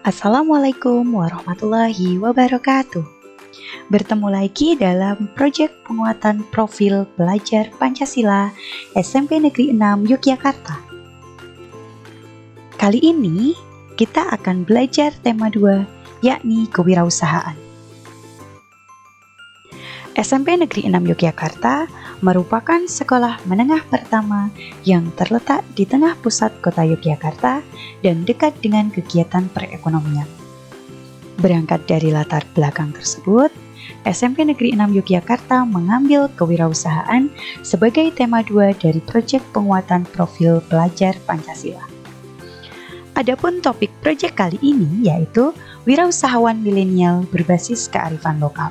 Assalamualaikum warahmatullahi wabarakatuh. Bertemu lagi dalam proyek penguatan profil pelajar Pancasila SMP Negeri 6 Yogyakarta. Kali ini kita akan belajar tema 2, yakni kewirausahaan. SMP Negeri 6 Yogyakarta merupakan sekolah menengah pertama yang terletak di tengah pusat kota Yogyakarta dan dekat dengan kegiatan perekonomian. Berangkat dari latar belakang tersebut, SMP Negeri 6 Yogyakarta mengambil kewirausahaan sebagai tema 2 dari proyek penguatan profil pelajar Pancasila. Adapun topik proyek kali ini yaitu wirausahawan milenial berbasis kearifan lokal.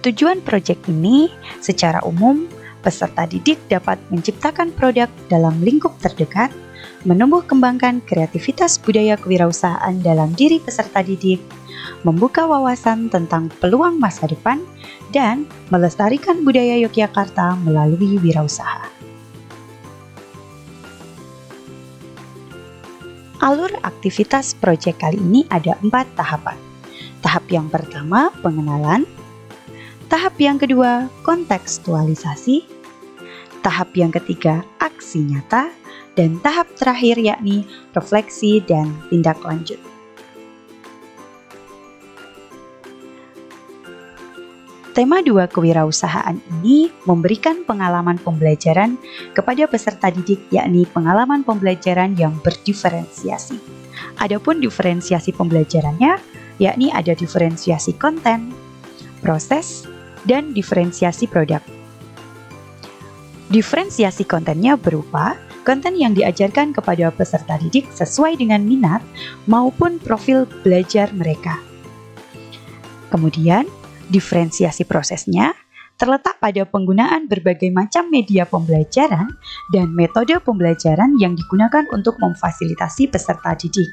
Tujuan proyek ini secara umum, peserta didik dapat menciptakan produk dalam lingkup terdekat, menumbuh kembangkan kreativitas budaya kewirausahaan dalam diri peserta didik, membuka wawasan tentang peluang masa depan, dan melestarikan budaya Yogyakarta melalui wirausaha. Alur aktivitas proyek kali ini ada 4 tahapan. Tahap yang pertama, pengenalan. Tahap yang kedua, kontekstualisasi. Tahap yang ketiga, aksi nyata. Dan tahap terakhir yakni refleksi dan tindak lanjut. Tema 2 kewirausahaan ini memberikan pengalaman pembelajaran kepada peserta didik, yakni pengalaman pembelajaran yang berdiferensiasi. Adapun diferensiasi pembelajarannya, yakni ada diferensiasi konten, proses, dan diferensiasi produk. Diferensiasi kontennya berupa konten yang diajarkan kepada peserta didik sesuai dengan minat maupun profil belajar mereka. Kemudian, diferensiasi prosesnya terletak pada penggunaan berbagai macam media pembelajaran dan metode pembelajaran yang digunakan untuk memfasilitasi peserta didik.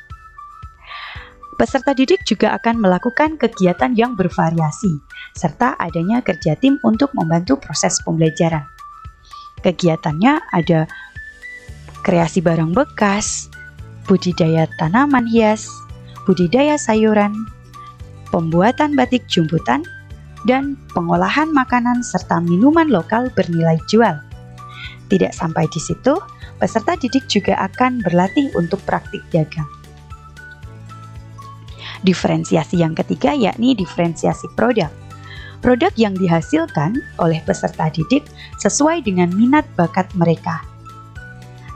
Peserta didik juga akan melakukan kegiatan yang bervariasi, serta adanya kerja tim untuk membantu proses pembelajaran. Kegiatannya ada kreasi barang bekas, budidaya tanaman hias, budidaya sayuran, pembuatan batik jumputan, dan pengolahan makanan serta minuman lokal bernilai jual. Tidak sampai di situ, peserta didik juga akan berlatih untuk praktik dagang. Diferensiasi yang ketiga yakni diferensiasi produk. Produk yang dihasilkan oleh peserta didik sesuai dengan minat bakat mereka.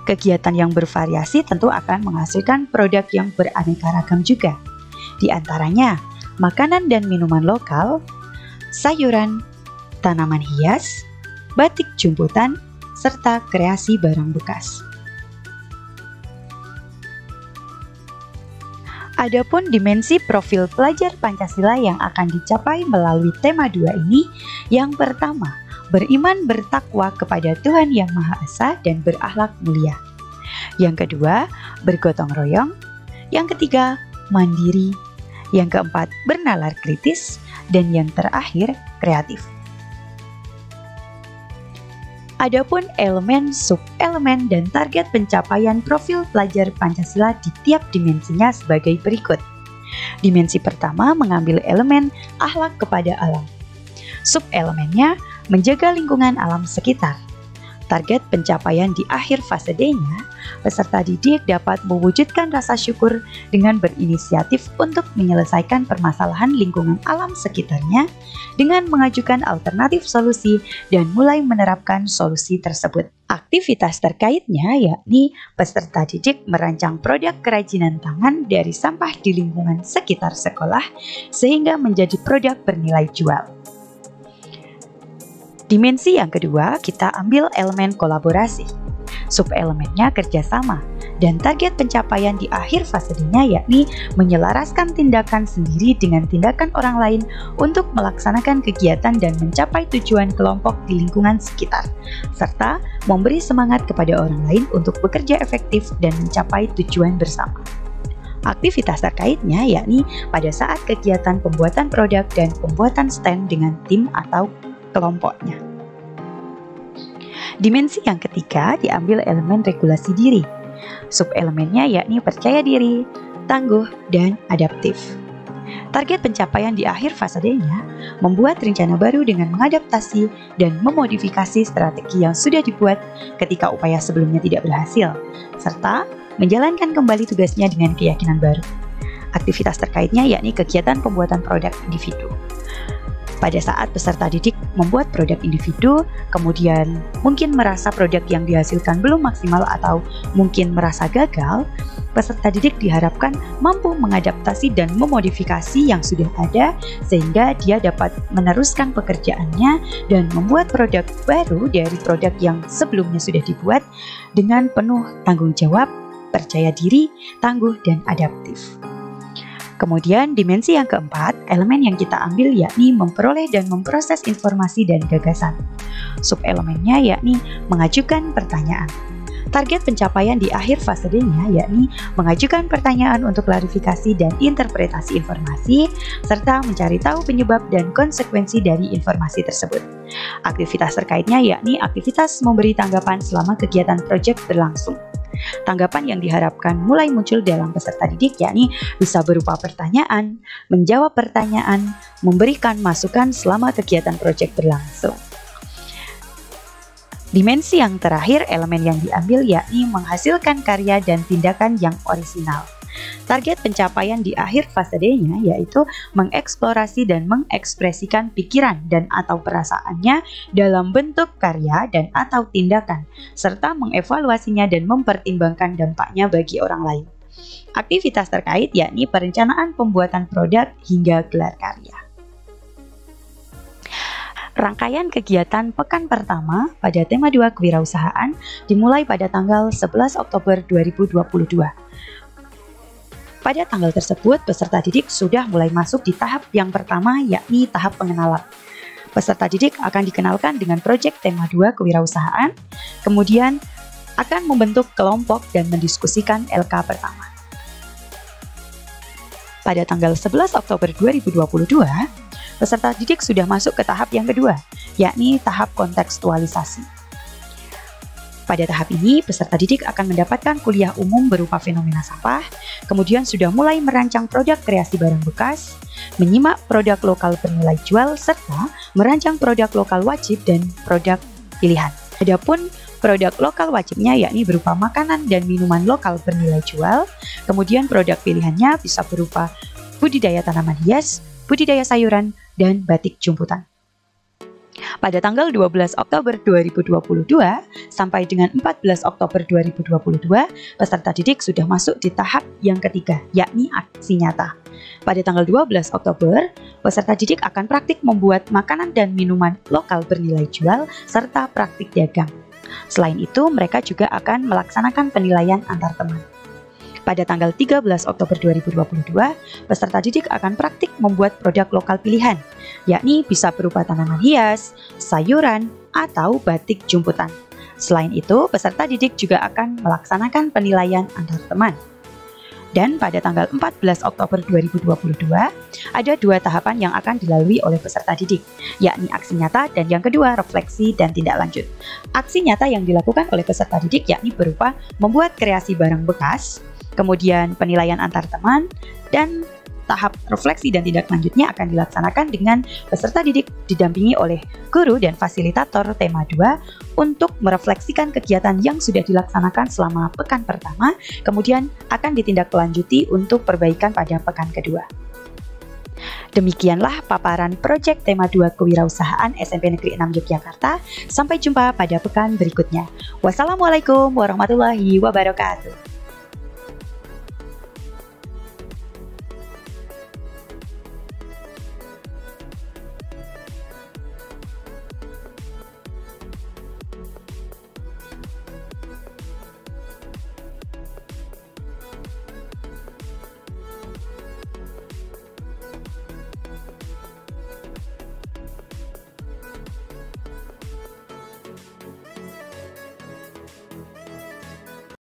Kegiatan yang bervariasi tentu akan menghasilkan produk yang beraneka ragam juga. Di antaranya, makanan dan minuman lokal, sayuran, tanaman hias, batik jumputan, serta kreasi barang bekas. Adapun dimensi profil pelajar Pancasila yang akan dicapai melalui tema 2 ini, yang pertama, beriman bertakwa kepada Tuhan Yang Maha Esa dan berakhlak mulia. Yang kedua, bergotong royong. Yang ketiga, mandiri. Yang keempat, bernalar kritis. Dan yang terakhir, kreatif. Adapun elemen, sub-elemen, dan target pencapaian profil pelajar Pancasila di tiap dimensinya sebagai berikut. Dimensi pertama mengambil elemen akhlak kepada alam. Sub-elemennya menjaga lingkungan alam sekitar. Target pencapaian di akhir fase D-nya, peserta didik dapat mewujudkan rasa syukur dengan berinisiatif untuk menyelesaikan permasalahan lingkungan alam sekitarnya dengan mengajukan alternatif solusi dan mulai menerapkan solusi tersebut. Aktivitas terkaitnya yakni peserta didik merancang produk kerajinan tangan dari sampah di lingkungan sekitar sekolah sehingga menjadi produk bernilai jual. Dimensi yang kedua, kita ambil elemen kolaborasi. Sub-elemennya kerjasama, dan target pencapaian di akhir fase D-nya yakni menyelaraskan tindakan sendiri dengan tindakan orang lain untuk melaksanakan kegiatan dan mencapai tujuan kelompok di lingkungan sekitar, serta memberi semangat kepada orang lain untuk bekerja efektif dan mencapai tujuan bersama. Aktivitas terkaitnya yakni pada saat kegiatan pembuatan produk dan pembuatan stand dengan tim atau kelompoknya. Dimensi yang ketiga diambil elemen regulasi diri. Sub-elemennya yakni percaya diri, tangguh, dan adaptif. Target pencapaian di akhir fase D-nya membuat rencana baru dengan mengadaptasi dan memodifikasi strategi yang sudah dibuat ketika upaya sebelumnya tidak berhasil, serta menjalankan kembali tugasnya dengan keyakinan baru. Aktivitas terkaitnya yakni kegiatan pembuatan produk individu. Pada saat peserta didik membuat produk individu, kemudian mungkin merasa produk yang dihasilkan belum maksimal atau mungkin merasa gagal, peserta didik diharapkan mampu mengadaptasi dan memodifikasi yang sudah ada sehingga dia dapat meneruskan pekerjaannya dan membuat produk baru dari produk yang sebelumnya sudah dibuat dengan penuh tanggung jawab, percaya diri, tangguh, dan adaptif. Kemudian dimensi yang keempat, elemen yang kita ambil yakni memperoleh dan memproses informasi dan gagasan. Sub-elemennya yakni mengajukan pertanyaan. Target pencapaian di akhir fase D-nya yakni mengajukan pertanyaan untuk klarifikasi dan interpretasi informasi, serta mencari tahu penyebab dan konsekuensi dari informasi tersebut. Aktivitas terkaitnya yakni aktivitas memberi tanggapan selama kegiatan proyek berlangsung. Tanggapan yang diharapkan mulai muncul dalam peserta didik yakni bisa berupa pertanyaan, menjawab pertanyaan, memberikan masukan selama kegiatan proyek berlangsung. Dimensi yang terakhir, elemen yang diambil yakni menghasilkan karya dan tindakan yang orisinal. Target pencapaian di akhir fase D-nya yaitu mengeksplorasi dan mengekspresikan pikiran dan atau perasaannya dalam bentuk karya dan atau tindakan, serta mengevaluasinya dan mempertimbangkan dampaknya bagi orang lain. Aktivitas terkait yakni perencanaan pembuatan produk hingga gelar karya. Rangkaian kegiatan pekan pertama pada tema 2 kewirausahaan dimulai pada tanggal 11 Oktober 2022. Pada tanggal tersebut, peserta didik sudah mulai masuk di tahap yang pertama, yakni tahap pengenalan. Peserta didik akan dikenalkan dengan proyek tema 2 kewirausahaan, kemudian akan membentuk kelompok dan mendiskusikan LK pertama. Pada tanggal 11 Oktober 2022, peserta didik sudah masuk ke tahap yang kedua, yakni tahap kontekstualisasi. Pada tahap ini, peserta didik akan mendapatkan kuliah umum berupa fenomena sampah, kemudian sudah mulai merancang produk kreasi barang bekas, menyimak produk lokal bernilai jual, serta merancang produk lokal wajib dan produk pilihan. Adapun produk lokal wajibnya yakni berupa makanan dan minuman lokal bernilai jual, kemudian produk pilihannya bisa berupa budidaya tanaman hias, budidaya sayuran, dan batik jumputan. Pada tanggal 12 Oktober 2022 sampai dengan 14 Oktober 2022, peserta didik sudah masuk di tahap yang ketiga, yakni aksi nyata. Pada tanggal 12 Oktober, peserta didik akan praktik membuat makanan dan minuman lokal bernilai jual serta praktik dagang. Selain itu, mereka juga akan melaksanakan penilaian antar teman. Pada tanggal 13 Oktober 2022, peserta didik akan praktik membuat produk lokal pilihan, yakni bisa berupa tanaman hias, sayuran, atau batik jumputan. Selain itu, peserta didik juga akan melaksanakan penilaian antar teman. Dan pada tanggal 14 Oktober 2022, ada 2 tahapan yang akan dilalui oleh peserta didik, yakni aksi nyata dan yang kedua refleksi dan tindak lanjut. Aksi nyata yang dilakukan oleh peserta didik yakni berupa membuat kreasi barang bekas, kemudian penilaian antar teman, dan tahap refleksi dan tindak lanjutnya akan dilaksanakan dengan peserta didik didampingi oleh guru dan fasilitator tema 2 untuk merefleksikan kegiatan yang sudah dilaksanakan selama pekan pertama, kemudian akan ditindaklanjuti untuk perbaikan pada pekan kedua. Demikianlah paparan proyek tema 2 kewirausahaan SMP Negeri 6 Yogyakarta. Sampai jumpa pada pekan berikutnya. Wassalamualaikum warahmatullahi wabarakatuh.